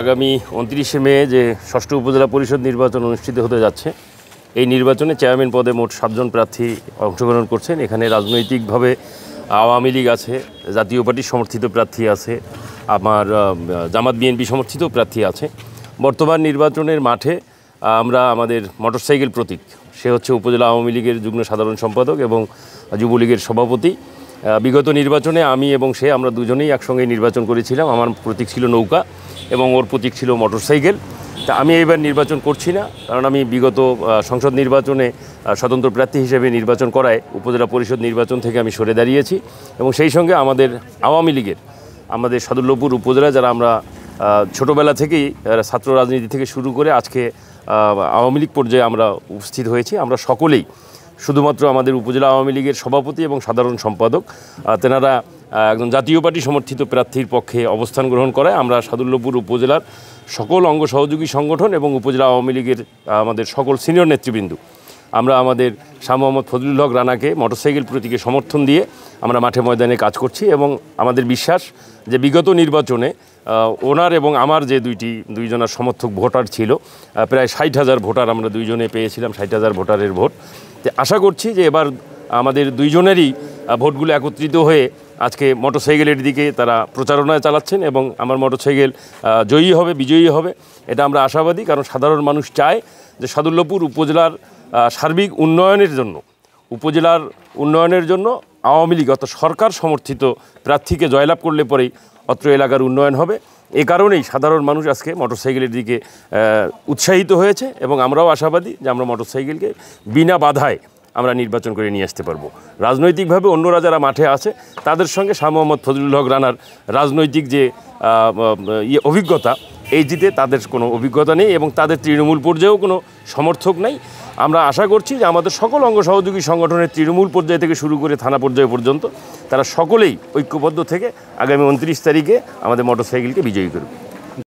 আগামী 29শে মে যে ষষ্ঠ উপজেলা পরিষদ নির্বাচন অনুষ্ঠিত হতে যাচ্ছে, এই নির্বাচনে চেয়ারম্যান পদে মোট 7 জন প্রার্থী অংশগ্রহণ করছেন। এখানে রাজনৈতিকভাবে আওয়ামী লীগ আছে, জাতীয় পার্টি সমর্থিত প্রার্থী আছে, আমার জামাত বিএনপি সমর্থিত প্রার্থী আছে। বর্তমান নির্বাচনের মাঠে আমরা আমাদের মোটরসাইকেল প্রতীক, সে হচ্ছে উপজেলা আওয়ামী লীগের যুগ্ম সাধারণ সম্পাদক এবং যুবলীগের সভাপতি। বিগত নির্বাচনে আমি এবং সে আমরা দুজনেই একসঙ্গে নির্বাচন করেছিলাম। আমার প্রতীক ছিল নৌকা এবং ওর প্রতীক ছিল মোটরসাইকেল। তা আমি এইবার নির্বাচন করছি না, কারণ আমি বিগত সংসদ নির্বাচনে স্বতন্ত্র প্রার্থী হিসেবে নির্বাচন করায় উপজেলা পরিষদ নির্বাচন থেকে আমি সরে দাঁড়িয়েছি। এবং সেই সঙ্গে আমাদের আওয়ামী লীগের আমাদের সাদুল্যপুর উপজেলা যারা আমরা ছোটোবেলা থেকেই ছাত্র রাজনীতি থেকে শুরু করে আজকে আওয়ামী লীগ পর্যায়ে আমরা উপস্থিত হয়েছি, আমরা সকলেই শুধুমাত্র আমাদের উপজেলা আওয়ামী লীগের সভাপতি এবং সাধারণ সম্পাদক তেনারা একজন জাতীয় পার্টি সমর্থিত প্রার্থীর পক্ষে অবস্থান গ্রহণ করায় আমরা সাদুল্যপুর উপজেলার সকল অঙ্গ সহযোগী সংগঠন এবং উপজেলা আওয়ামী লীগের আমাদের সকল সিনিয়র নেতৃবৃন্দ আমরা আমাদের শাহ মোহাম্মদ ফজলুল হক রানাকে মোটরসাইকেল প্রতীকে সমর্থন দিয়ে আমরা মাঠে ময়দানে কাজ করছি। এবং আমাদের বিশ্বাস যে বিগত নির্বাচনে ওনার এবং আমার যে দুইজনের সমর্থক ভোটার ছিল, প্রায় 60,000 ভোটার আমরা দুইজনে পেয়েছিলাম, 60,000 ভোটারের ভোট। তো আশা করছি যে এবার আমাদের দুইজনেরই ভোটগুলো একত্রিত হয়ে আজকে মোটরসাইকেলের দিকে তারা প্রচারণায় চালাচ্ছেন এবং আমার মোটরসাইকেল জয়ী হবে, বিজয়ী হবে, এটা আমরা আশাবাদী। কারণ সাধারণ মানুষ চায় যে সাদুল্যপুর উপজেলার সার্বিক উন্নয়নের জন্য, উপজেলার উন্নয়নের জন্য আওয়ামী লীগ অর্থাৎ সরকার সমর্থিত প্রার্থীকে জয়লাভ করলে পরেই অত্র এলাকার উন্নয়ন হবে। এ কারণেই সাধারণ মানুষ আজকে মোটরসাইকেলের দিকে উৎসাহিত হয়েছে এবং আমরাও আশাবাদী যে আমরা মোটরসাইকেলকে বিনা বাধায় আমরা নির্বাচন করে নিয়ে আসতে পারবো। রাজনৈতিকভাবে অন্যরা যারা মাঠে আছে তাদের সঙ্গে শাহ মোহাম্মদ ফজলুল হক রানার রাজনৈতিক যে অভিজ্ঞতা, এই জিতে তাদের কোনো অভিজ্ঞতা নেই এবং তাদের তৃণমূল পর্যায়েও কোনো সমর্থক নেই। আমরা আশা করছি যে আমাদের সকল অঙ্গ সহযোগী সংগঠনের তৃণমূল পর্যায় থেকে শুরু করে থানা পর্যায় পর্যন্ত তারা সকলেই ঐক্যবদ্ধ থেকে আগামী 29 তারিখে আমাদের মোটরসাইকেলকে বিজয়ী করবে।